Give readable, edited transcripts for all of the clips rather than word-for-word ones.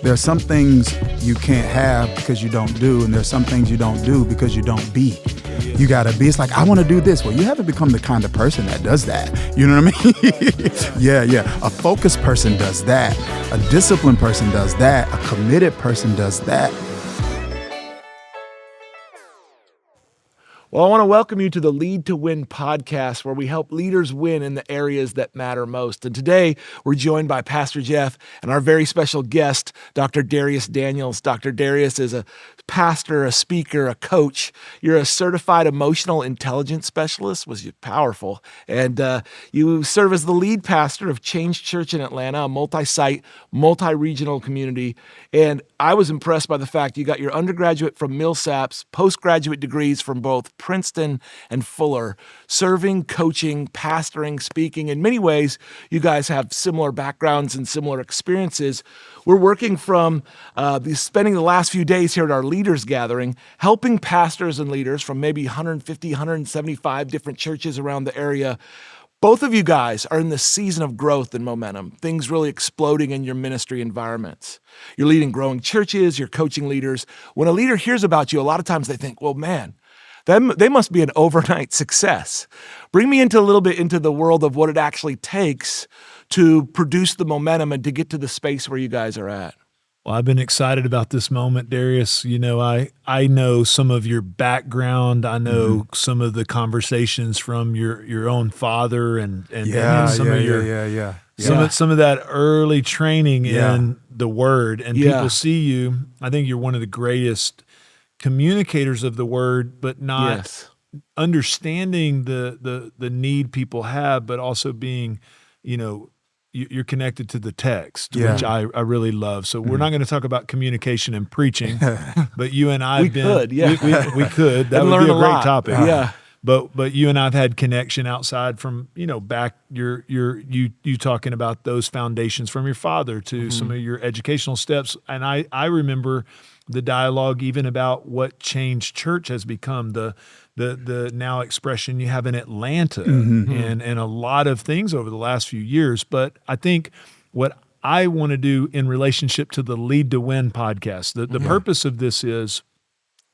There are some things you can't have because you don't do, and there's some things you don't do because you don't be. You gotta be. It's like, I want to do this. Well, you haven't become the kind of person that does that. You know what I mean? Yeah. A focused person does that. A disciplined person does that. A committed person does that. Well, I want to welcome you to the Lead to Win podcast, where we help leaders win in the areas that matter most. And today, we're joined by Pastor Jeff and our very special guest, Dr. Dharius Daniels. Dr. Dharius is a pastor, a speaker, a coach. You're a certified emotional intelligence specialist, was powerful. And you serve as the lead pastor of Change Church in Atlanta, a multi-site, multi-regional community. And I was impressed by the fact you got your undergraduate from Millsaps, postgraduate degrees from both Princeton and Fuller, serving, coaching, pastoring, speaking. In many ways, you guys have similar backgrounds and similar experiences. We're working from spending the last few days here at our leaders gathering, helping pastors and leaders from maybe 150, 175 different churches around the area. Both of you guys are in the season of growth and momentum, things really exploding in your ministry environments. You're leading growing churches, you're coaching leaders. When a leader hears about you, a lot of times they think, well, man, they must be an overnight success. Bring me into a little bit into the world of what it actually takes to produce the momentum and to get to the space where you guys are at. Well, I've been excited about this moment, Dharius. You know, I know some of your background. I know some of the conversations from your own father and some of that early training in the Word. And people see you. I think you're one of the greatest communicators of the Word, but not understanding the need people have, but also being, you're connected to the text, which I really love. So we're not going to talk about communication and preaching, but you and I we could. That would be a great topic. But you and I've had connection outside from, back you talking about those foundations from your father to some of your educational steps. And I remember the dialogue even about what Change Church has become, the now expression you have in Atlanta and a lot of things over the last few years. But I think what I want to do in relationship to the Lead to Win podcast, the purpose of this is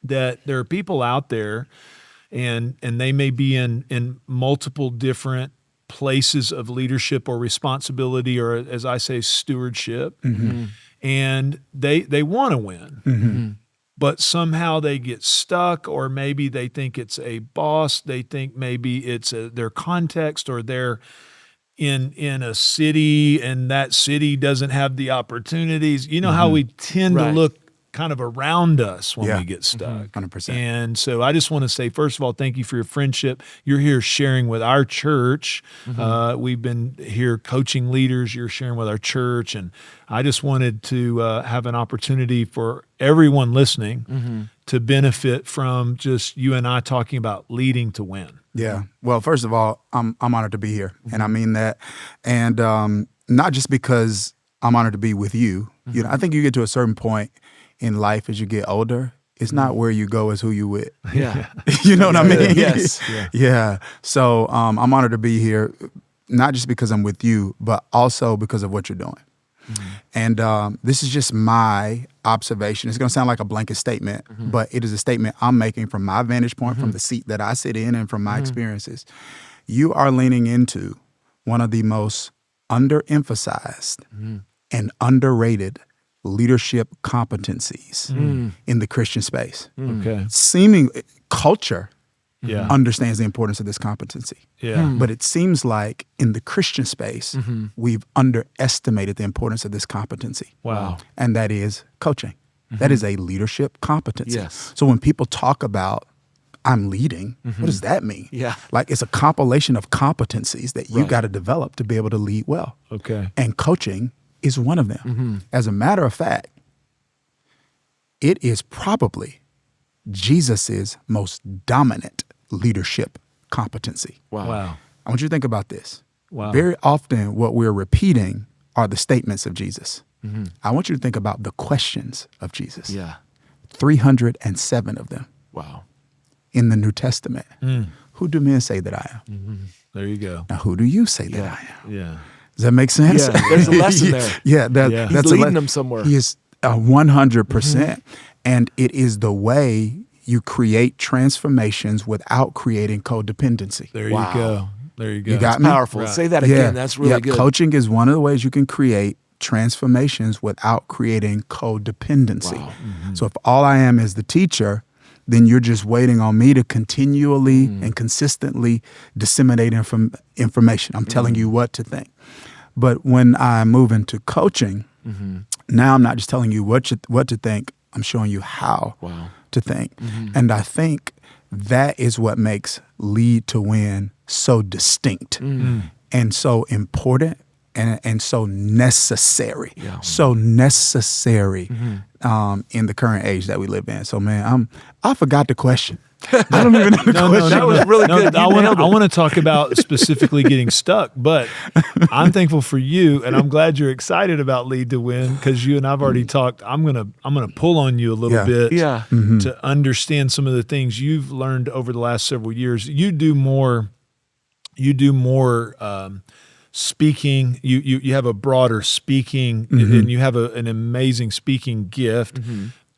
that there are people out there and they may be in multiple different places of leadership or responsibility, or as I say, stewardship. And they want to win, but somehow they get stuck, or maybe they think it's a boss. They think maybe it's their context, or they're in a city and that city doesn't have the opportunities. You know how we tend to look kind of around us when we get stuck. 100%. And so I just want to say, first of all, thank you for your friendship. You're here sharing with our church. We've been here coaching leaders. You're sharing with our church. And I just wanted to have an opportunity for everyone listening to benefit from just you and I talking about leading to win. Yeah. Well, first of all, I'm honored to be here. And I mean that. And not just because I'm honored to be with you. I think you get to a certain point in life as you get older, it's not where you go, it's who you with. You know what I mean? Yes. Yeah. So I'm honored to be here, not just because I'm with you, but also because of what you're doing. And this is just my observation. It's going to sound like a blanket statement, but it is a statement I'm making from my vantage point, from the seat that I sit in, and from my experiences. You are leaning into one of the most underemphasized and underrated leadership competencies in the Christian space. Seeming culture understands the importance of this competency. But it seems like in the Christian space, we've underestimated the importance of this competency. Wow. And that is coaching. That is a leadership competency. So when people talk about I'm leading, what does that mean? Like, it's a compilation of competencies that you got to develop to be able to lead well. And coaching is one of them. As a matter of fact, it is probably Jesus's most dominant leadership competency. Wow. I want you to think about this. Very often what we're repeating are the statements of Jesus. I want you to think about the questions of Jesus. 307 of them. In the New Testament. Who do men say that I am? There you go. Now, who do you say that I am? Yeah. Does that make sense? Yeah, there's a lesson there. That's He's leading them somewhere. He is 100%. And it is the way you create transformations without creating codependency. There you go. There you go. You got That's me? powerful. Say that again. That's really good. Coaching is one of the ways you can create transformations without creating codependency. Wow. So if all I am is the teacher, then you're just waiting on me to continually and consistently disseminate information. I'm telling you what to think. But when I move into coaching, now I'm not just telling you what to think, I'm showing you how to think. And I think that is what makes Lead to Win so distinct and so important and so necessary. So necessary in the current age that we live in. So, man, I forgot the question. I don't even know the question. That was really good. I want to talk about specifically getting stuck, but I'm thankful for you, and I'm glad you're excited about Lead to Win, because you and I've already talked. I'm gonna pull on you a little bit to understand some of the things you've learned over the last several years. You do more speaking. You have a broader speaking, and you have an amazing speaking gift,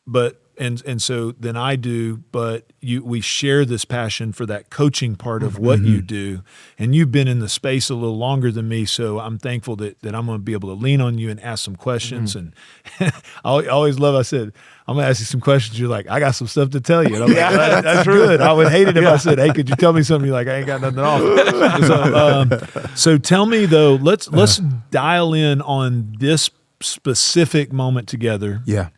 but. And so then I do, but we share this passion for that coaching part of what you do. And you've been in the space a little longer than me, so I'm thankful that I'm going to be able to lean on you and ask some questions. And I always love, I said, I'm going to ask you some questions. You're like, I got some stuff to tell you. And I'm like, that's good. I would hate it if I said, hey, could you tell me something? You're like, I ain't got nothing to offer. So tell me, though, let's dial in on this specific moment together. Yeah.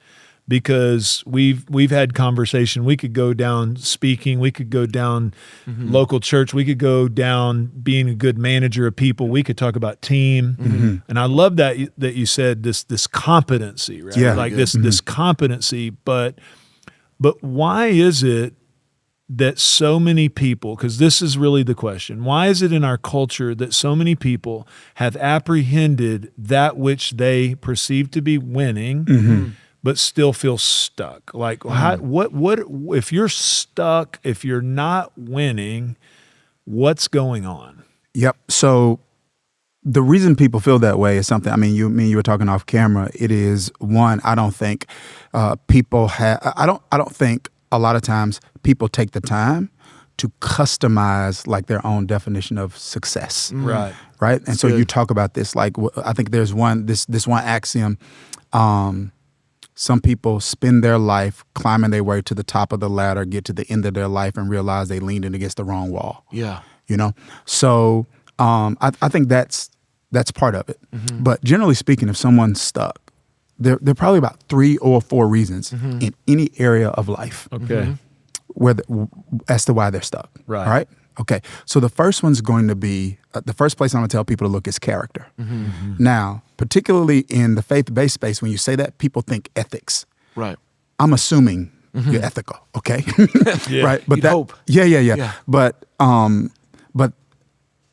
Because we've had conversation. We could go down speaking. We could go down local church. We could go down being a good manager of people. We could talk about team. And I love that you said this competency, right? Yeah. Like this competency. But why is it that so many people, because this is really the question, why is it in our culture that so many people have apprehended that which they perceive to be winning, but still feel stuck? Like, what if you're stuck, if you're not winning, what's going on? Yep. So the reason people feel that way is something, you were talking off camera. It is one, I don't think people have, I don't think a lot of times people take the time to customize like their own definition of success. Right. Right. And so you talk about this, like, I think there's this one axiom, some people spend their life climbing their way to the top of the ladder, get to the end of their life, and realize they leaned in against the wrong wall. Yeah. So I think that's part of it. But generally speaking, if someone's stuck, there are probably about 3 or 4 reasons in any area of life. Okay. As to why they're stuck. Right. All right. Okay. So the first one's going to be the first place I'm going to tell people to look is character. Now, particularly in the faith-based space, when you say that, people think ethics. Right. I'm assuming you're ethical. Okay. Right. But You'd hope. Yeah. But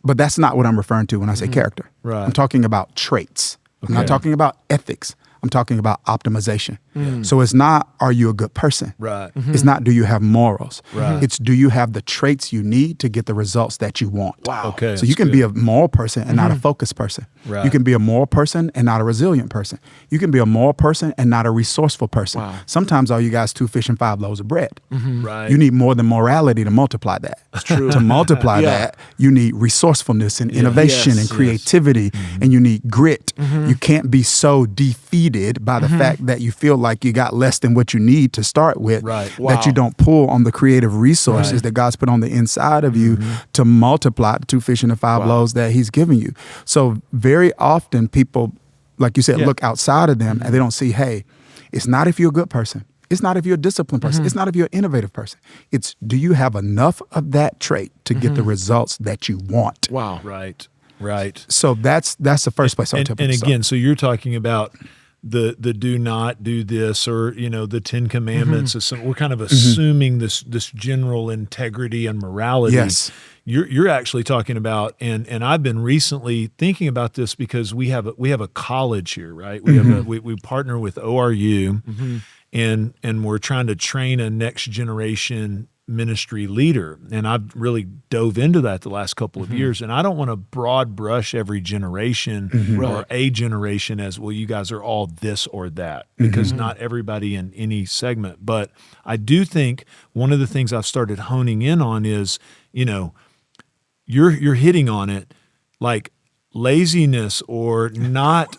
that's not what I'm referring to when I say character. Right. I'm talking about traits. I'm not talking about ethics. I'm talking about optimization. So it's not, are you a good person? Right. It's not, do you have morals? Right. It's, do you have the traits you need to get the results that you want? Wow. Okay. So you can be a moral person and not a focused person. Right. You can be a moral person and not a resilient person. You can be a moral person and not a resourceful person. Wow. Sometimes all you guys 2 fish and 5 loaves of bread. Right. You need more than morality to multiply that. That's true. To multiply that, you need resourcefulness and innovation and creativity, and you need grit. You can't be so defeated by the fact that you feel like you got less than what you need to start with, that you don't pull on the creative resources that God's put on the inside of you to multiply the 2 fish and the 5 loaves that He's given you. So very often people, like you said, look outside of them and they don't see, hey, it's not if you're a good person. It's not if you're a disciplined person. It's not if you're an innovative person. It's, do you have enough of that trait to get the results that you want? Wow. Right. Right. So that's the first place I'll tell people. And again, so you're talking about the do not do this, or the 10 commandments. We're kind of assuming this general integrity and morality. Yes. You're actually talking about, and I've been recently thinking about this because we have a college here, right? We partner with ORU, and we're trying to train a next generation ministry leader. And I've really dove into that the last couple of years. And I don't want to broad brush every generation or a generation as, well, you guys are all this or that, because not everybody in any segment. But I do think one of the things I've started honing in on is, you're hitting on it, like laziness or not,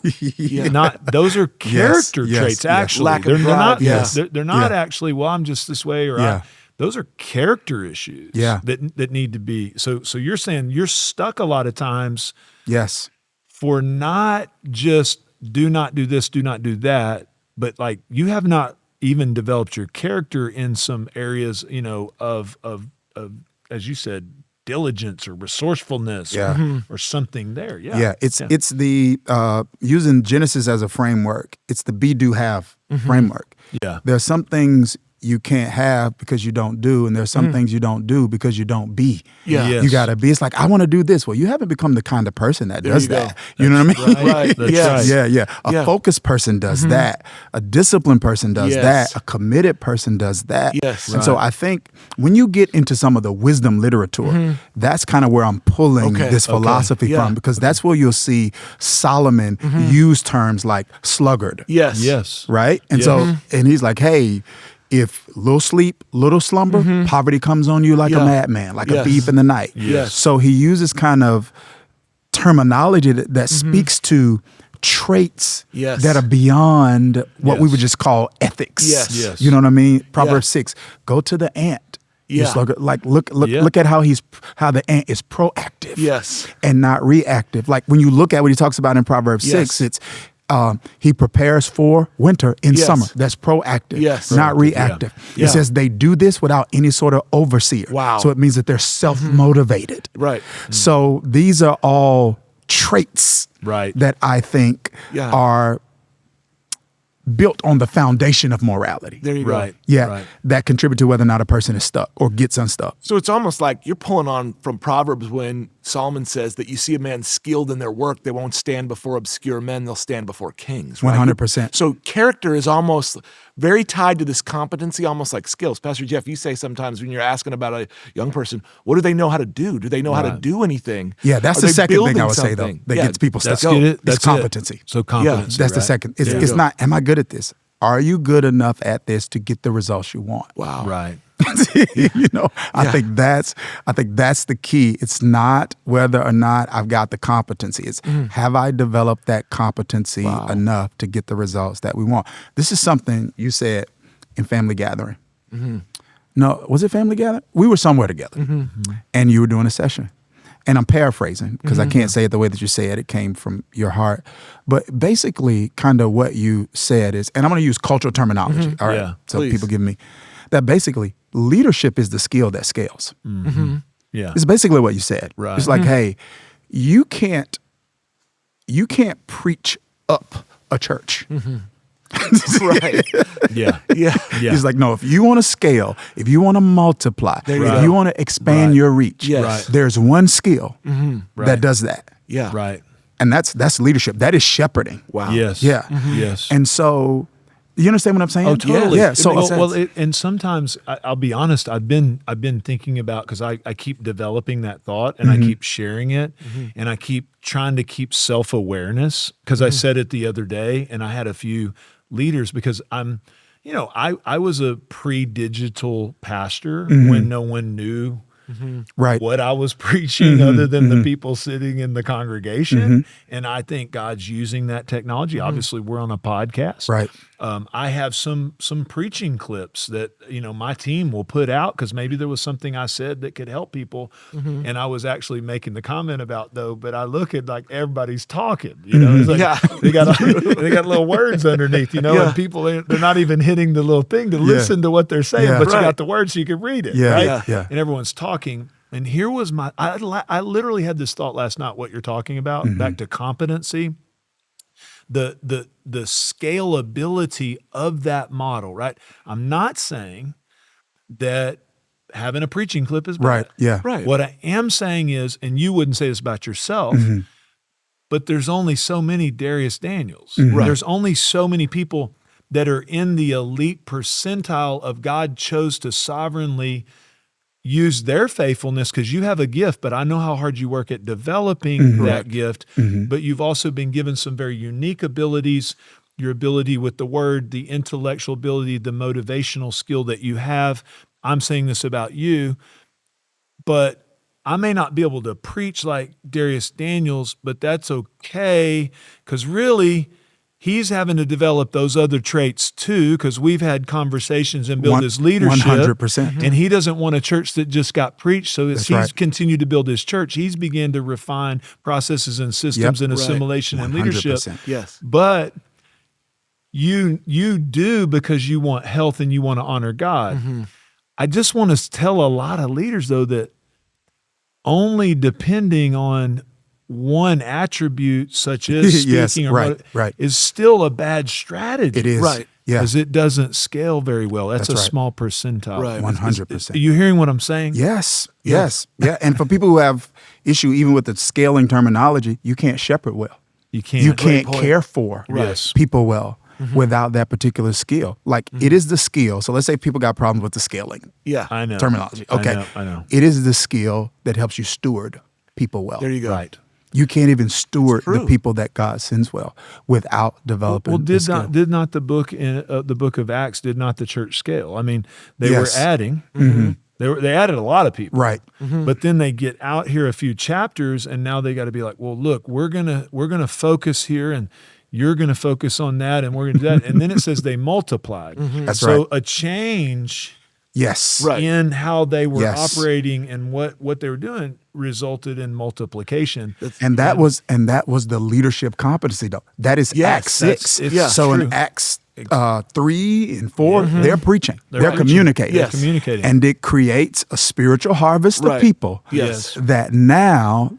those are character traits. Actually, lack of pride. They're not actually, well, I'm just this way, or those are character issues that need to be. So you're saying you're stuck a lot of times, for not just do not do this, do not do that, but like you have not even developed your character in some areas, of as you said, diligence or resourcefulness or something there. It's the using Genesis as a framework. It's the be, do, have framework. There are some things you can't have because you don't do, and there's some things you don't do because you don't be. You gotta be. It's like, I want to do this. Well, you haven't become the kind of person that does that. You know what I mean? Right. A focused person does that. A disciplined person does that. A committed person does that. And so I think when you get into some of the wisdom literature, that's kind of where I'm pulling this philosophy from, because that's where you'll see Solomon use terms like sluggard. Right? And so, and he's like, hey, if little sleep, little slumber, poverty comes on you like a madman, like a thief in the night. So he uses kind of terminology that speaks to traits that are beyond what we would just call ethics. You know what I mean? Proverbs 6, go to the ant. Like look at how the ant is proactive and not reactive. Like when you look at what he talks about in Proverbs 6, it's he prepares for winter in summer. That's proactive, not reactive. He says they do this without any sort of overseer. So it means that they're self-motivated. So these are all traits that I think are built on the foundation of morality. There you go. That contribute to whether or not a person is stuck or gets unstuck. So it's almost like you're pulling on from Proverbs when Solomon says that you see a man skilled in their work, they won't stand before obscure men, they'll stand before kings. Right? 100%. So character is almost very tied to this competency, almost like skills. Pastor Jeff, you say sometimes when you're asking about a young person, what do they know how to do? Do they know how to do anything? That's the second thing I would say, though, that gets people stuck. It's competency. So competency. That's the second. It's not, am I good at this? Are you good enough at this to get the results you want? Wow. I think that's the key. It's not whether or not I've got the competency. It's have I developed that competency enough to get the results that we want? This is something you said in family gathering. No, was it family gathering? We were somewhere together, and you were doing a session. And I'm paraphrasing because I can't say it the way that you say it. It came from your heart. But basically, kind of what you said is, and I'm going to use cultural terminology, all right? So please. people give me that. Basically, leadership is the skill that scales. It's basically what you said. It's like, hey, you can't preach up a church. He's like, no, if you want to scale, if you want to multiply, if you want to expand your reach, there's one skill that does that. And that's leadership. That is shepherding. Yes. And so, you understand what I'm saying? Oh, totally. So, and sometimes I'll be honest. I've been thinking about, because I keep developing that thought and I keep sharing it, and I keep trying to keep self-awareness. Because I said it the other day, and I had a few leaders, because I was a pre-digital pastor when no one knew what I was preaching other than the people sitting in the congregation. And I think God's using that technology. Obviously, we're on a podcast. I have some preaching clips that, my team will put out because maybe there was something I said that could help people. And I was actually making the comment about, though, but I look at like everybody's talking, it's like they got little words underneath, and people, they're not even hitting the little thing to listen to what they're saying, but you got the words so you can read it, right? And everyone's talking. And here was I literally had this thought last night, what you're talking about, back to competency. The scalability of that model, right? I'm not saying that having a preaching clip is bad. What I am saying is, and you wouldn't say this about yourself, but there's only so many Dharius Daniels. There's only so many people that are in the elite percentile of God chose to sovereignly use their faithfulness because you have a gift, but I know how hard you work at developing that gift. But you've also been given some very unique abilities, your ability with the word, the intellectual ability, the motivational skill that you have. I'm saying this about you, but I may not be able to preach like Dharius Daniels, but that's okay because really he's having to develop those other traits too, because we've had conversations and build his leadership. 100%. And he doesn't want a church that just got preached. So as That's right. continued to build his church, he's began to refine processes and systems and assimilation and leadership. 100%. Yes. But you do because you want health and you want to honor God. I just want to tell a lot of leaders, though, that only depending on one attribute such as speaking Yes, or right. is still a bad strategy. It is. Right. Yeah. Because it doesn't scale very well. That's a right. small percentile. Right. 100%. Are you hearing what I'm saying? Yes. Yeah. And for people who have issue even with the scaling terminology, you can't shepherd well. You can't. You can't point. care for Yes. people well without that particular skill. Like it is the skill. So let's say people got problems with the scaling Yeah. I know. terminology. Okay. I know. It is the skill that helps you steward people well. There you go. Right. You can't even steward the true. people that God sends well without developing. Well, the skill. did not the book in the book of Acts, did not the church scale? I mean, they Yes. were adding. They added a lot of people. Right. But then they get out here a few chapters, and now they got to be like, well, look, we're gonna focus here, and you're gonna focus on that, and we're gonna do that. And then it says they multiplied. That's so right. a change Yes. Right. in how they were Yes. operating and what they were doing resulted in multiplication. And that was the leadership competency though. That is Yes, Acts 6. it's So true. in Acts 3 and 4, they're preaching. They're preaching. communicating. Yes. Communicating. And it creates a spiritual harvest Right. of people Yes. that now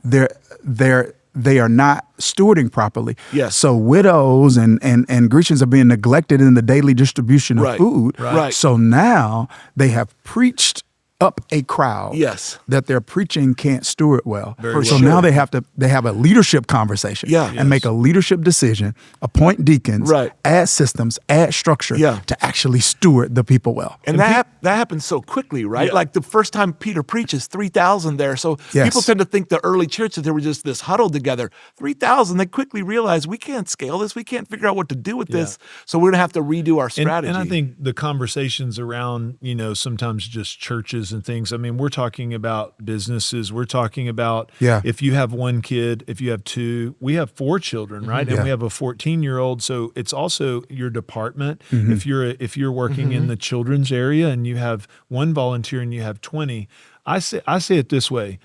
they are not stewarding properly. Yes. So widows and Grecians are being neglected in the daily distribution of Right. food. Right. So now they have preached up a crowd Yes. that their preaching can't steward well. Very So well. now they have a leadership conversation Yeah. and make a leadership decision, appoint deacons, Right. add systems, add structure Yeah. to actually steward the people well. And that happens so quickly, right? Yeah. Like the first time Peter preaches, 3,000 there. So Yes. people tend to think the early church that they were just this huddled together. 3,000, they quickly realize we can't scale this. We can't figure out what to do with this. So we're going to have to redo our strategy. And I think the conversations around, sometimes just churches and things, I mean, we're talking about businesses. We're talking about if you have one kid, if you have two, we have 4 children, right? And we have a 14-year-old. So it's also your department. If you're working in the children's area and you have one volunteer and you have 20, I say it this way.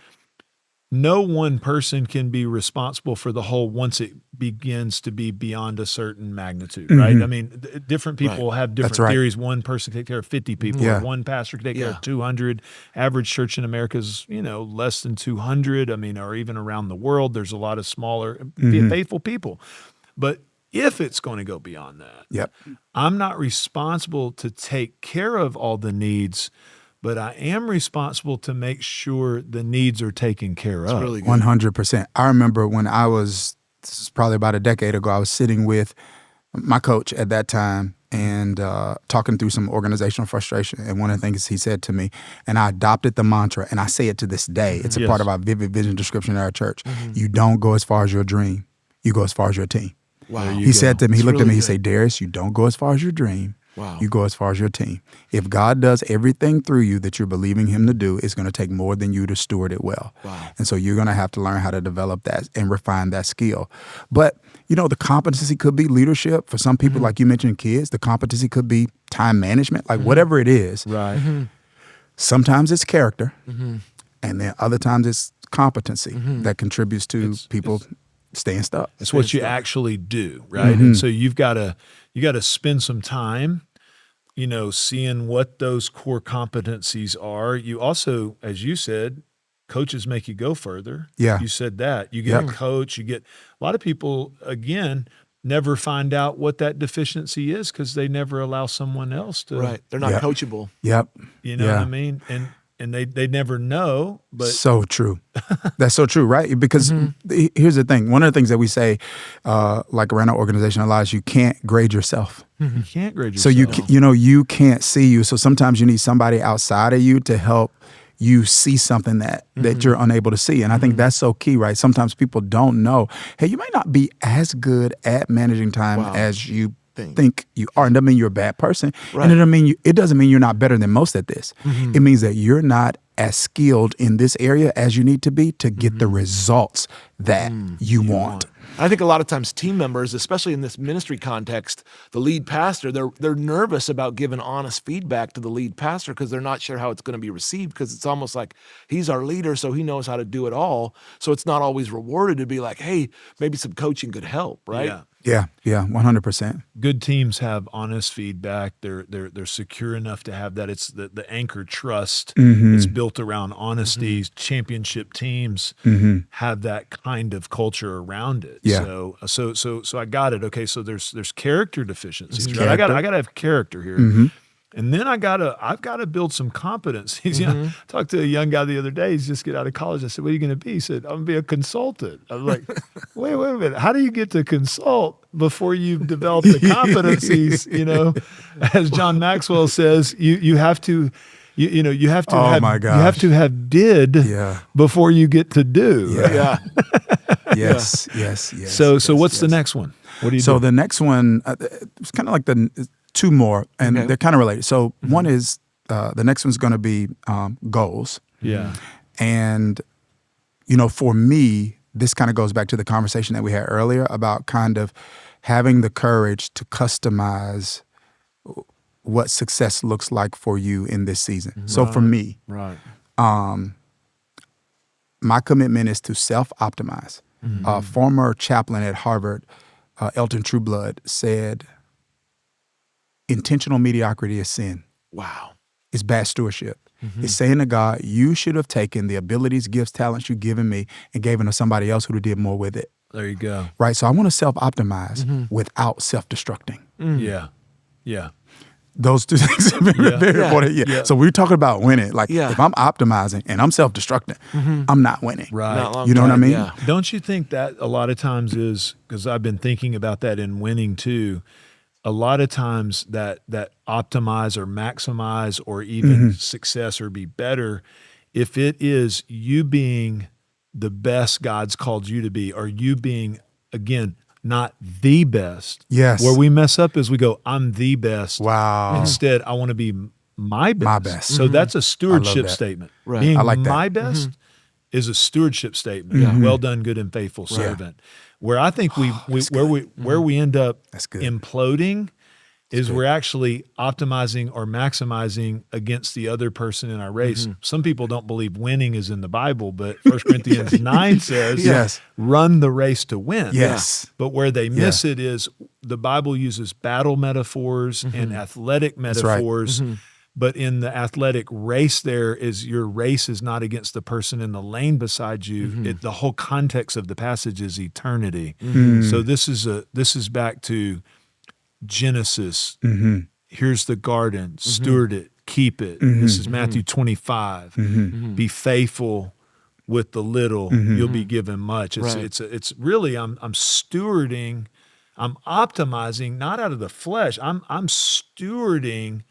No one person can be responsible for the whole once it begins to be beyond a certain magnitude, right? I mean, different people have different That's right. theories. One person can take care of 50 people, or one pastor can take care of 200. Average church in America is, less than 200. I mean, or even around the world, there's a lot of smaller, faithful people. But if it's going to go beyond that, I'm not responsible to take care of all the needs, but I am responsible to make sure the needs are taken care of. really good. 100%. I remember when this is probably about a decade ago, I was sitting with my coach at that time and talking through some organizational frustration. And one of the things he said to me, and I adopted the mantra, and I say it to this day, it's a part of our vivid vision description at our church. You don't go as far as your dream. You go as far as your team. Wow. He said to me, he looked at me, really he said, Dharius, you don't go as far as your dream. Wow. You go as far as your team. If God does everything through you that you're believing him to do, it's going to take more than you to steward it well. Wow. And so you're going to have to learn how to develop that and refine that skill. But, the competency could be leadership. For some people, like you mentioned, kids, the competency could be time management, like whatever it is. Right. Sometimes it's character, and then other times it's competency that contributes to people staying stuck. It's what you actually do, right? And so you got to spend some time, seeing what those core competencies are. You also, as you said, coaches make you go further. Yeah. You said that. You get a coach, a lot of people, again, never find out what that deficiency is because they never allow someone else to. Right. They're not coachable. Yep. You know what I mean? And they never know, but so true. That's so true, right? Because here's the thing. One of the things that we say, like around our organization a lot, is you can't grade yourself. you can't grade So yourself. you can't see you. So sometimes you need somebody outside of you to help you see something that you're unable to see. And I think that's so key, right? Sometimes people don't know, hey, you might not be as good at managing time as you think you are. And it doesn't mean you're a bad person. Right. And it doesn't mean you're not better than most at this. It means that you're not as skilled in this area as you need to be to get the results that you want. I think a lot of times team members, especially in this ministry context, the lead pastor, they're nervous about giving honest feedback to the lead pastor because they're not sure how it's going to be received, because it's almost like he's our leader, so he knows how to do it all. So it's not always rewarded to be like, hey, maybe some coaching could help, right? Yeah, 100%. Good teams have honest feedback. They're secure enough to have that. It's the anchor trust. It's built around honesty. Championship teams have that kind of culture around it. Yeah. So I got it. Okay, so there's character deficiencies. Right? Character. I gotta have character here. And then I've got to build some competencies. You know, I talked to a young guy the other day. He's just get out of college. I said, "What are you going to be?" He said, "I'm going to be a consultant." I was like, wait a minute. How do you get to consult before you've developed the competencies? You know, as John Maxwell says, you have to. You have to you have to have did before you get to do. Yeah. Yes. So what's the next one? What do you do? So the next one, it's kind of like the two more, and they're kind of related. So one is, the next one's going to be goals. Yeah. And, for me, this kind of goes back to the conversation that we had earlier about kind of having the courage to customize what success looks like for you in this season. So for me, my commitment is to self-optimize. A former chaplain at Harvard, Elton Trueblood, said, intentional mediocrity is sin. Wow. It's bad stewardship. It's saying to God, you should have taken the abilities, gifts, talents you've given me and given to somebody else who did more with it. There you go. Right? So I want to self-optimize without self-destructing. Yeah. Those two things are very important. Yeah. So we're talking about winning. Like, if I'm optimizing and I'm self-destructing, I'm not winning. Right. You know what I mean? Yeah. Don't you think that a lot of times is, because I've been thinking about that in winning too, a lot of times that optimize or maximize or even success or be better, if it is you being the best God's called you to be, or you being, again, not the best. Yes. Where we mess up is we go, I'm the best. Wow. Instead, I want to be my best. My best. So that's a stewardship that. statement. Right. Being I like that. my best is a stewardship statement. Well done, good and faithful servant. Where I think where we end up good. imploding is we're actually optimizing or maximizing against the other person in our race. Some people don't believe winning is in the Bible, but 1 Corinthians 9 says, run the race to win. Yes. But where they miss it is the Bible uses battle metaphors and athletic metaphors. But in the athletic race, there is your race is not against the person in the lane beside you. The whole context of the passage is eternity. So this is back to Genesis. Here's the garden. Steward it. Keep it. This is Matthew 25. Be faithful with the little. You'll be given much. It's really I'm stewarding. I'm optimizing not out of the flesh. I'm stewarding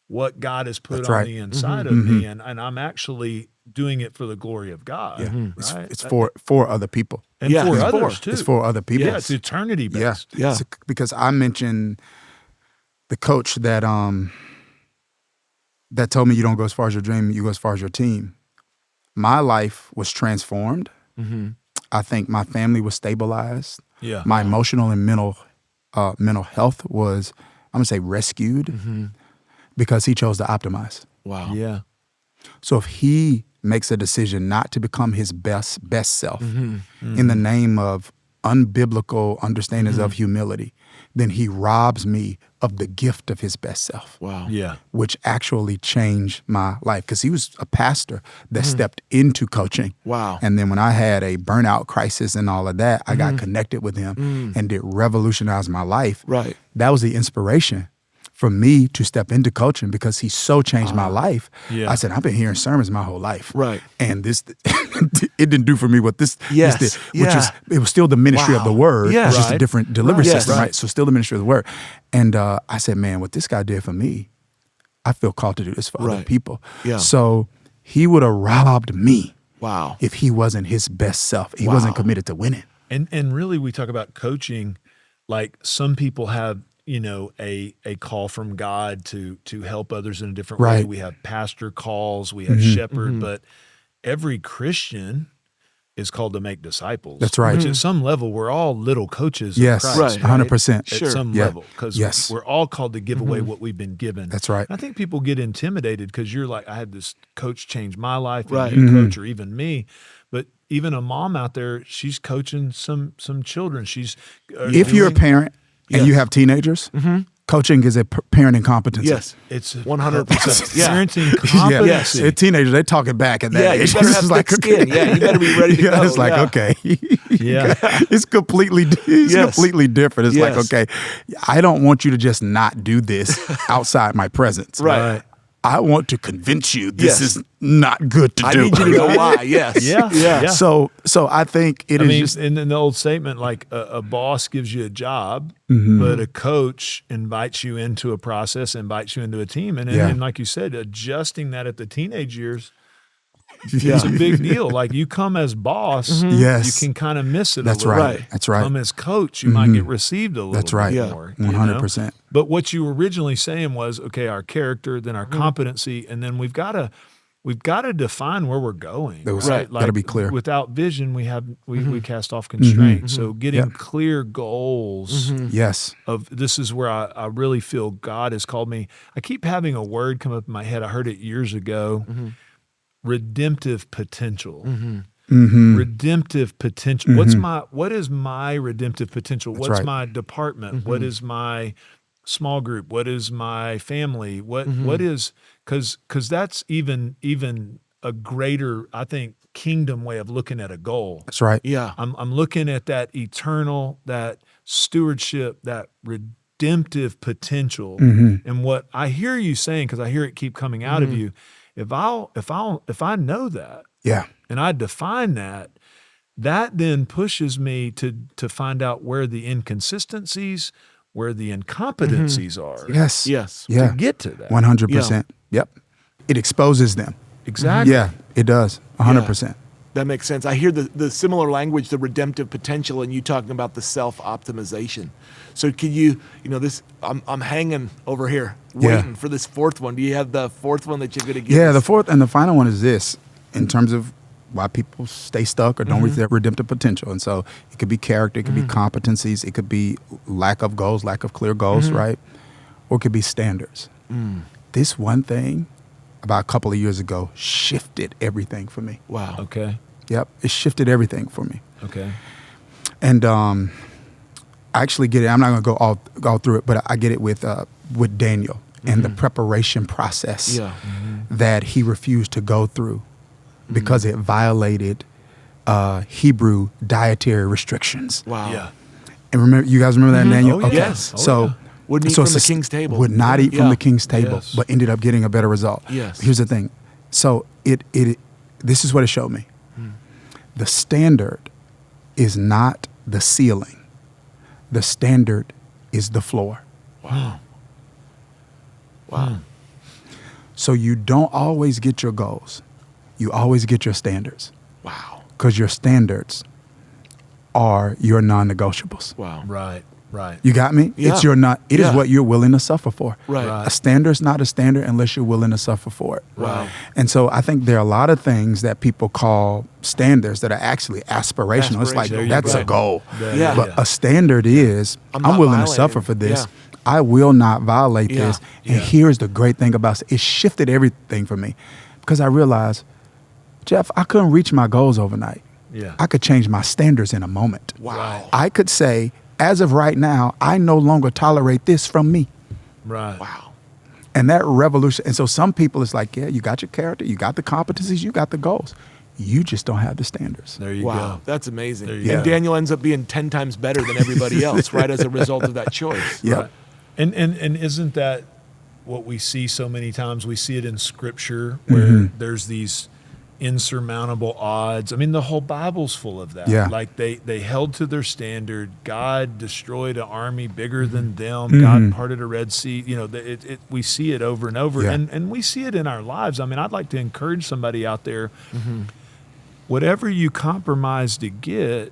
what God has put on the inside of me, and I'm actually doing it for the glory of God. Right? It's for other people. And for others too. It's for other people. Yeah, it's eternity based. Yeah. Because I mentioned the coach that told me you don't go as far as your dream, you go as far as your team. My life was transformed. I think my family was stabilized. Yeah. My emotional and mental health was, I'm gonna say, rescued because he chose to optimize. Wow. Yeah. So if he makes a decision not to become his best self in the name of unbiblical understandings of humility, then he robs me of the gift of his best self. Wow. Yeah. Which actually changed my life, because he was a pastor that stepped into coaching. Wow. And then when I had a burnout crisis and all of that, I got connected with him and it revolutionized my life. Right. That was the inspiration for me to step into coaching, because he so changed my life. Yeah. I said, I've been hearing sermons my whole life. Right. And this, it didn't do for me what this did, which Yeah. it was still the ministry of the word. Yeah. It's just a Right. different delivery Right. system, Yes. right? So still the ministry of the word. And I said, man, what this guy did for me, I feel called to do this for other Right. people. Yeah. So he would have robbed me Wow. if he wasn't his best self. He wasn't committed to winning. And really, we talk about coaching, like some people have, a call from God to help others in a different way. Right. We have pastor calls, we have shepherd, but every Christian is called to make disciples. That's right. Which at some level, we're all little coaches Yes, of Christ. Right. 100%. At Sure. some Yeah. level, because Yes. we're all called to give away what we've been given. That's right. And I think people get intimidated because you're like, I had this coach change my life, and Right. you coach, or even me. But even a mom out there, she's coaching some children. She's If you're a parent and you have teenagers, coaching is a parenting competency. Yes. it's 100%. Yeah. parenting Yeah. competency. Yes. Teenagers, they talking back at that Yeah, age. you better It's have like, thick skin. Yeah, you better be ready to go. It's like, Yeah. okay. Yeah. It's completely Yes. completely different. It's like, Yes. okay, I don't want you to just not do this outside my presence. Right. I want to convince you this Yes. is not good to I do. need you to know why. Yes. Yeah. Yeah. Yeah. So I think it I is mean, just in the old statement, like a boss gives you a job, Mm-hmm. but a coach invites you into a process, invites you into a team. And like you said, adjusting that at the teenage years is a big deal. Like you come as boss, Yes. you can kind of miss it That's a little right. bit. That's right. Come as coach, you might get received a little That's right. bit Yeah. more. you know? 100%. But what you were originally saying was, okay, our character, then our competency, and then we've got to define where we're going. That was- Right? gotta be clear. Without vision, we cast off constraint. So getting Yep. clear goals Yes. of this is where I really feel God has called me. I keep having a word come up in my head. I heard it years ago. Redemptive potential. Redemptive potential. What is my redemptive potential? What's right. my department? What is my small group? What is my family? What is because that's even a greater, I think, kingdom way of looking at a goal. That's right. Yeah. I'm looking at that eternal, that stewardship, that redemptive potential. And what I hear you saying, because I hear it keep coming out of you, if I know that Yeah. and I define that then pushes me to find out where the inconsistencies, where the incompetencies are. Yes. Yes. Yeah. To get to that. 100%. Yep. It exposes them. Exactly. Yeah, it does. 100%. That makes sense. I hear the similar language, the redemptive potential, and you talking about the self-optimization. So can you this, I'm hanging over here waiting for this fourth one. Do you have the fourth one that you're going to give Yeah, us? the fourth and the final one is this in terms of why people stay stuck or don't reach their redemptive potential. And so it could be character, it could be competencies, it could be lack of goals, lack of clear goals, right? Or it could be standards. This one thing about a couple of years ago shifted everything for me. Wow. Okay. Yep, it shifted everything for me. Okay. And I actually get it. I'm not going to go all through it, but I get it with Daniel and the preparation process Yeah. that he refused to go through because it violated Hebrew dietary restrictions. Wow. Yeah. And remember, you guys remember that, Daniel? Oh, yeah. Okay. Yes. Oh, So yeah. Wouldn't eat so from the it's a- king's table. Would not eat from Yeah. the king's table, Yes. but ended up getting a better result. Yes. Here's the thing. So this is what it showed me. The standard is not the ceiling. The standard is the floor. Wow. So you don't always get your goals. You always get your standards Wow. because your standards are your non-negotiables. Wow. Right. Right. You got me? Yeah. It's your not. It is Yeah. what you're willing to suffer for. Right. Right. A standard's not a standard unless you're willing to suffer for it. Wow. And so I think there are a lot of things that people call standards that are actually aspirational. It's like Aspirational. that's Right. a goal. Yeah. But a standard is I'm I'm not willing to violating. suffer for this. Yeah. I will not violate Yeah. this. Yeah. And here's the great thing about it. It shifted everything for me because I realized, Jeff, I couldn't reach my goals overnight. Yeah. I could change my standards in a moment. Wow. I could say, as of right now, I no longer tolerate this from me. Right. Wow. And that revolution. And so some people, it's like, yeah, you got your character, you got the competencies, you got the goals. You just don't have the standards. There you Wow. go. That's amazing. There you And go. Daniel ends up being 10 times better than everybody else, right, as a result of that choice. Yeah. Right. And isn't that what we see so many times? We see it in Scripture where there's these insurmountable odds. I mean, the whole Bible's full of that. Yeah. Like they held to their standard. God destroyed an army bigger than them. God parted a Red Sea. You know, we see it over and over, Yeah. and we see it in our lives. I mean, I'd like to encourage somebody out there. Whatever you compromise to get,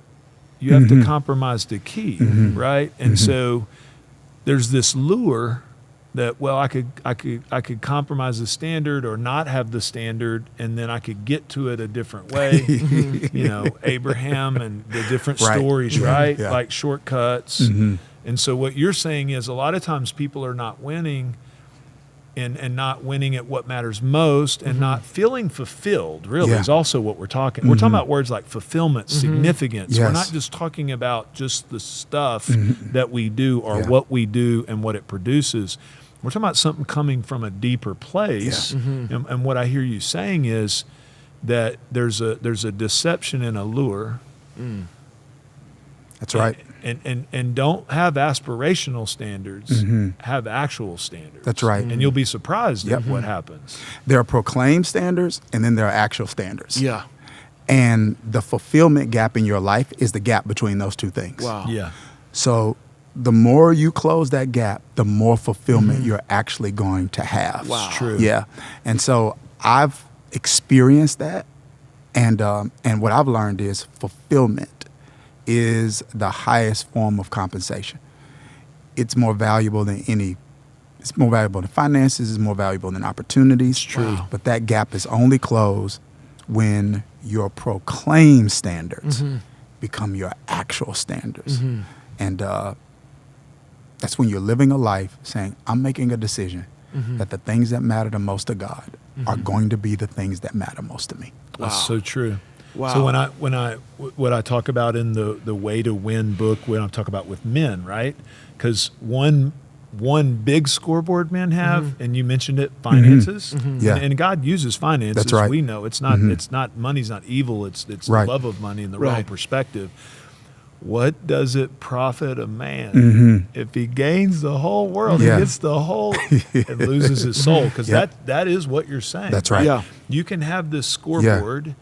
you have to compromise to keep, right? And so there's this lure that, well, I could compromise the standard or not have the standard, and then I could get to it a different way. You know, Abraham and the different stories, right? Yeah. Like shortcuts. And so what you're saying is a lot of times people are not winning and not winning at what matters most and not feeling fulfilled, really, is also what we're talking. We're talking about words like fulfillment, significance. Yes. We're not just talking about just the stuff that we do or what we do and what it produces. We're talking about something coming from a deeper place. And what I hear you saying is that there's a deception and a lure. That's right. And don't have aspirational standards, have actual standards. That's right. And you'll be surprised at what happens. There are proclaimed standards, and then there are actual standards. Yeah. And the fulfillment gap in your life is the gap between those two things. Wow. Yeah. So the more you close that gap, the more fulfillment you're actually going to have. Wow. It's true. Yeah. And so I've experienced that. And what I've learned is fulfillment is the highest form of compensation. It's more valuable than it's more valuable than finances, it's more valuable than opportunities. It's true. Wow. But that gap is only closed when your proclaimed standards become your actual standards. And that's when you're living a life saying, I'm making a decision that the things that matter the most to God are going to be the things that matter most to me. That's so true. Wow. So what I talk about in the Way to Win book, when I talk about with men, right? Because one big scoreboard men have, and you mentioned it, finances. Yeah. And God uses finances. That's right. We know it's not money's not evil. It's Right. the love of money in the Right. wrong perspective. What does it profit a man if he gains the whole world? Yeah. He gets the whole and loses his soul, because that is what you're saying. That's right. Yeah. You can have this scoreboard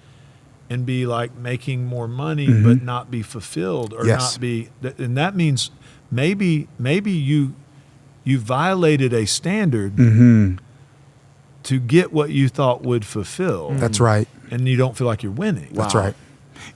and be like making more money, but not be fulfilled or Yes. not be, and that means maybe you violated a standard to get what you thought would fulfill. That's right. And you don't feel like you're winning. That's right.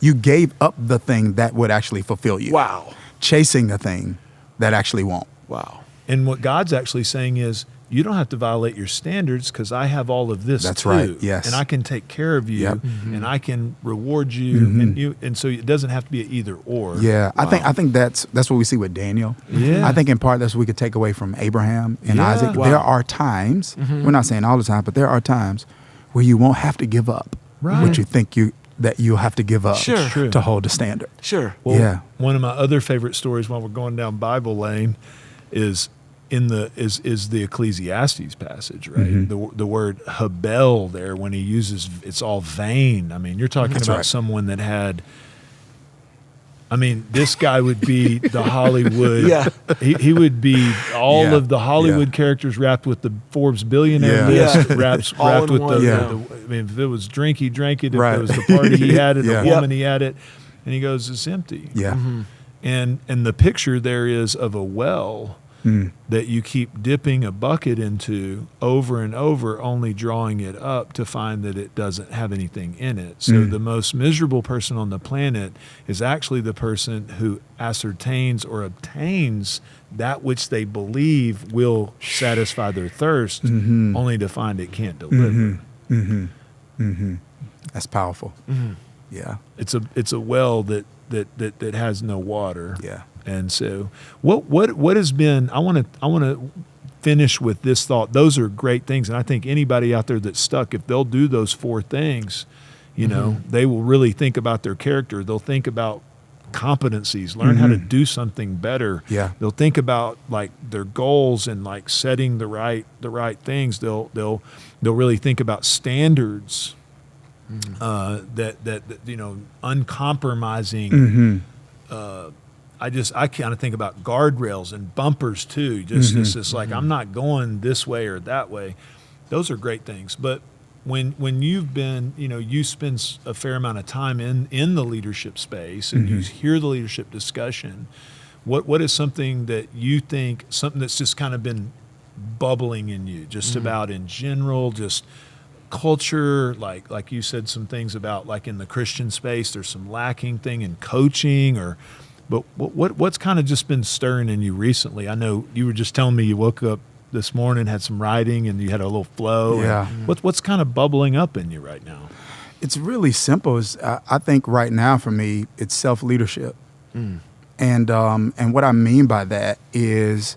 You gave up the thing that would actually fulfill you. Wow. Chasing the thing that actually won't. Wow. And what God's actually saying is, you don't have to violate your standards because I have all of this That's too. right, yes. And I can take care of you Yep. and I can reward you and so it doesn't have to be an either or. Yeah, I think that's what we see with Daniel. Yeah. I think in part that's what we could take away from Abraham and Yeah. Isaac. Wow. There are times, we're not saying all the time, but there are times where you won't have to give up Right. what you think that you'll have to give up Sure. True. to hold the standard. Sure. Well, Yeah. one of my other favorite stories while we're going down Bible lane is the Ecclesiastes passage, right? The word habel there, when he uses, it's all vain. I mean, you're talking That's about right. someone that had, I mean, this guy would be the Hollywood. Yeah. He would be all Yeah. of the Hollywood characters wrapped with the Forbes billionaire Yeah. list, Yeah. wrapped All in with one, I mean, if it was drink, he drank it. If Right. it was the party, he had it. Yeah. The woman, he had it. And he goes, it's empty. Yeah. And the picture there is of a well that you keep dipping a bucket into over and over, only drawing it up to find that it doesn't have anything in it. So the most miserable person on the planet is actually the person who ascertains or obtains that which they believe will satisfy their thirst, only to find it can't deliver. That's powerful. Yeah. It's a well that has no water. Yeah. And so what has been, I want to finish with this thought. Those are great things. And I think anybody out there that's stuck, if they'll do those four things, you know, they will really think about their character. They'll think about competencies, learn how to do something better. Yeah. They'll think about like their goals and like setting the right things. They'll really think about standards that you know, uncompromising. I kind of think about guardrails and bumpers too. Just like, I'm not going this way or that way. Those are great things. But when you've been, you spend a fair amount of time in the leadership space and you hear the leadership discussion, what is something that you think, something that's just kind of been bubbling in you, just about in general, just culture, like you said some things about, like in the Christian space, there's some lacking thing in coaching, but what's kind of just been stirring in you recently? I know you were just telling me you woke up this morning, had some writing, and you had a little flow. Yeah. What's kind of bubbling up in you right now? It's really simple. I think right now for me, it's self-leadership. And what I mean by that is,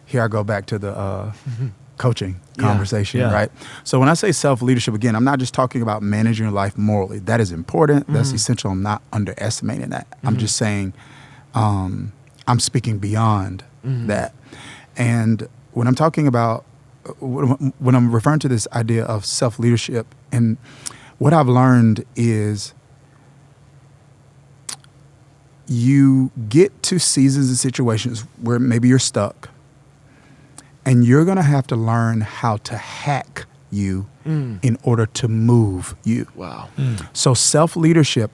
here I go back to the coaching conversation, right? So when I say self-leadership, again, I'm not just talking about managing your life morally. That is important. That's essential. I'm not underestimating that. I'm just saying I'm speaking beyond that. And when I'm talking about, when I'm referring to this idea of self-leadership, and what I've learned is you get to seasons and situations where maybe you're stuck, and you're going to have to learn how to hack you in order to move you. Wow. So self-leadership,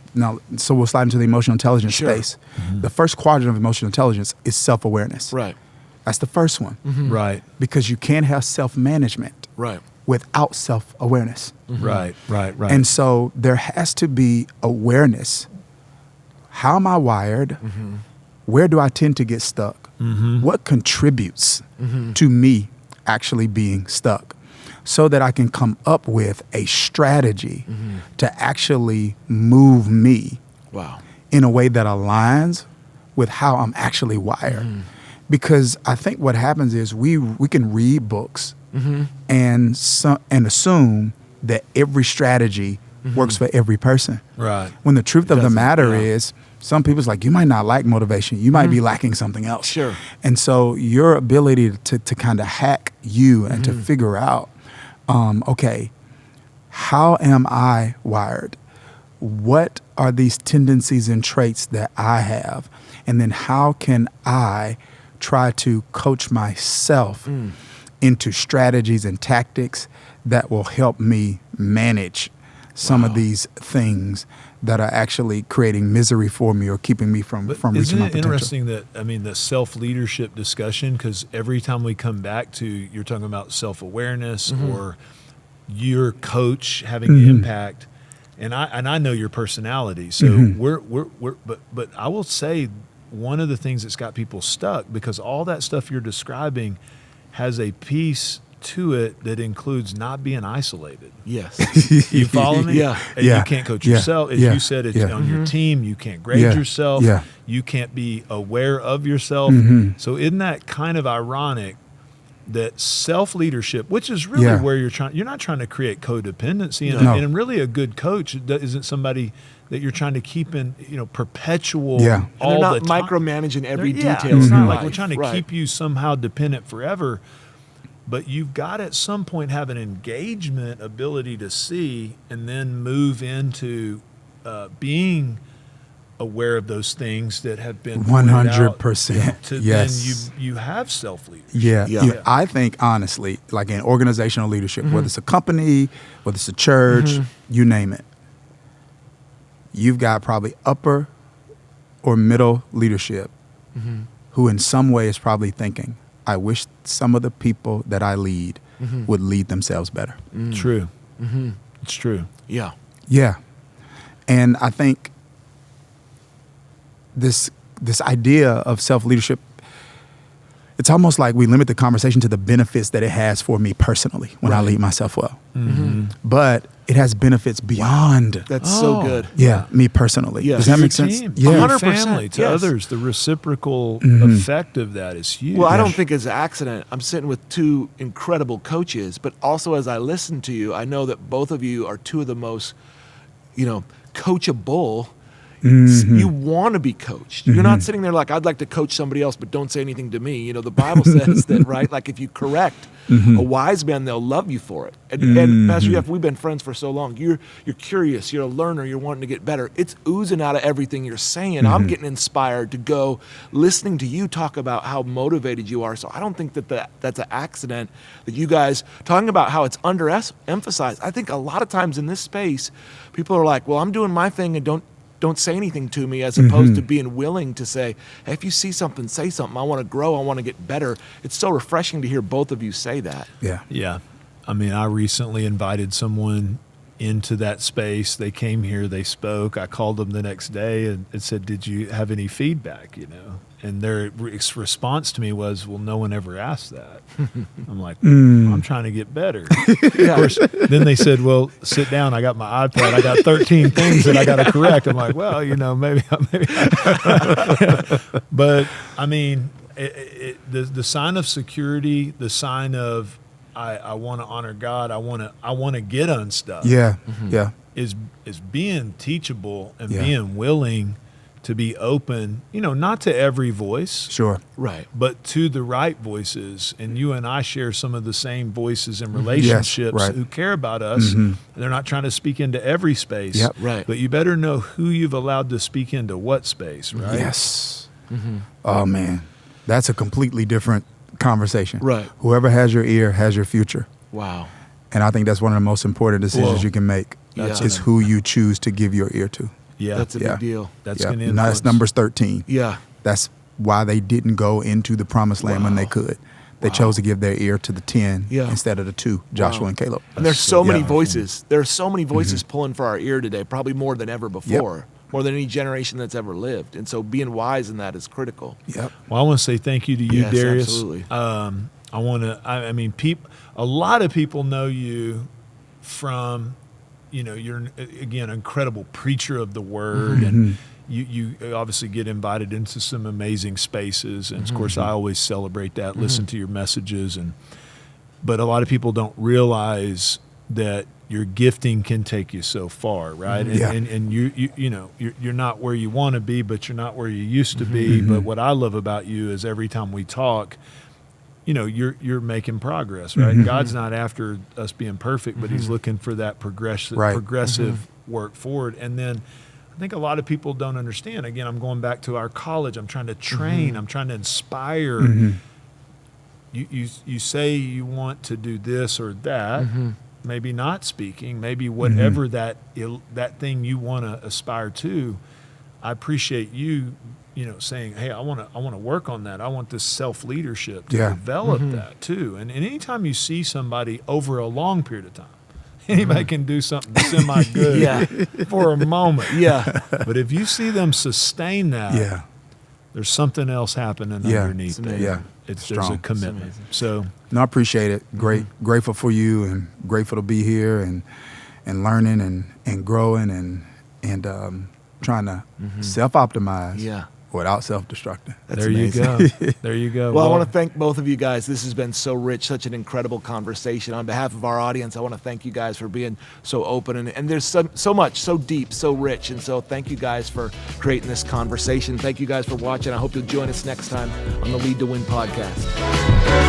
so we'll slide into the emotional intelligence space. The first quadrant of emotional intelligence is self-awareness. Right. That's the first one. Right. Because you can't have self-management without self-awareness. Right. And so there has to be awareness. How am I wired? Where do I tend to get stuck? What contributes to me actually being stuck? So that I can come up with a strategy to actually move me in a way that aligns with how I'm actually wired. Because I think what happens is we can read books and assume that every strategy works for every person. Right. When the truth of the matter is, some people's like, you might not like motivation. You might be lacking something else. Sure. And so your ability to kind of hack you and to figure out, okay, how am I wired? What are these tendencies and traits that I have? And then how can I try to coach myself into strategies and tactics that will help me manage some of these things that are actually creating misery for me or keeping me from reaching my potential. Isn't it interesting that, the self-leadership discussion, because every time we come back to, you're talking about self-awareness or your coach having an impact, and I know your personality, so but I will say one of the things that's got people stuck, because all that stuff you're describing has a piece to it that includes not being isolated. Yes. You follow me? Yeah. And you can't coach yourself. As you said, it's on your team. You can't grade yourself. You can't be aware of yourself. So isn't that kind of ironic that self-leadership, which is really where you're not trying to create codependency, and really a good coach isn't somebody that you're trying to keep in, perpetual all and they're not the time. micromanaging every detail. It's of not your like life. we're trying to keep you somehow dependent forever. But you've got to at some point have an engagement ability to see and then move into being aware of those things that have been 100%. Yes. Then you have self-leadership. Yeah. I think, honestly, like in organizational leadership, whether it's a company, whether it's a church, you name it, you've got probably upper or middle leadership who in some way is probably thinking, I wish some of the people that I lead would lead themselves better. True. It's true. Yeah. Yeah. And I think this idea of self-leadership, it's almost like we limit the conversation to the benefits that it has for me personally when I lead myself well. But it has benefits beyond. That's so good. Yeah, me personally. Yes. Does that Your make sense? team, Yeah. to your 100%, family, to yes. others, the reciprocal effect of that is huge. Well, I don't think it's an accident. I'm sitting with two incredible coaches, but also as I listen to you, I know that both of you are two of the most, coachable, You want to be coached. You're not sitting there like, I'd like to coach somebody else, but don't say anything to me. You know, the Bible says that, right? Like if you correct a wise man, they'll love you for it. And Pastor Jeff, we've been friends for so long. You're curious. You're a learner. You're wanting to get better. It's oozing out of everything you're saying. I'm getting inspired to go listening to you talk about how motivated you are. So I don't think that's an accident that you guys talking about how it's underemphasized. I think a lot of times in this space, people are like, well, I'm doing my thing and don't say anything to me, as opposed to being willing to say, hey, if you see something, say something. I want to grow. I want to get better. It's so refreshing to hear both of you say that. Yeah. I mean, I recently invited someone into that space. They came here, they spoke. I called them the next day and said, did you have any feedback, you know? And their response to me was, well, no one ever asked that. I'm like, I'm trying to get better. Of course, then they said, well, sit down. I got my iPad. I got 13 things that I got to correct. I'm like, well, you know, maybe. But I mean, the sign of security, the sign of I want to honor God. I want to get unstuck. Is being teachable and being willing to be open, you know, not to every voice. Sure. Right. But to the right voices. And you and I share some of the same voices in relationships who care about us. They're not trying to speak into every space. Right. But you better know who you've allowed to speak into what space, right? Yes. Oh, man. That's a completely different conversation. Right. Whoever has your ear has your future. Wow. And I think that's one of the most important decisions you can make is who you choose to give your ear to. Yeah. That's a big deal. That's going to influence. That's Numbers 13. Yeah. That's why they didn't go into the promised land when they could. They chose to give their ear to the 10 instead of the 2, Joshua and Caleb. And there's so many voices. There are so many voices pulling for our ear today, probably more than ever before, more than any generation that's ever lived. And so being wise in that is critical. Yep. Well, I want to say thank you to you, Yes, Dharius. absolutely. I mean, a lot of people know you from, you know, you're, again, an incredible preacher of the word, and you obviously get invited into some amazing spaces. And of course, I always celebrate that, listen to your messages. But a lot of people don't realize that your gifting can take you so far, right? And you know, you're not where you want to be, but you're not where you used to be. But what I love about you is every time we talk, you know, you're making progress, right? God's not after us being perfect, but He's looking for that progressive work forward. And then I think a lot of people don't understand. Again, I'm going back to our college. I'm trying to train. I'm trying to inspire. You say you want to do this or that. Maybe not speaking. Maybe whatever that thing you want to aspire to. I appreciate you. You know, saying, hey, I want to work on that. I want this self-leadership to develop that too. And anytime you see somebody over a long period of time, anybody can do something semi-good for a moment. But if you see them sustain that, there's something else happening underneath there. There's a commitment. So, no, I appreciate it. Grateful for you, and grateful to be here and learning and growing and trying to self-optimize. Without self-destructing. There you go. There you go. Well, I want to thank both of you guys. This has been so rich, such an incredible conversation. On behalf of our audience, I want to thank you guys for being so open. And there's so much, so deep, so rich. And so thank you guys for creating this conversation. Thank you guys for watching. I hope you'll join us next time on the Lead to Win podcast.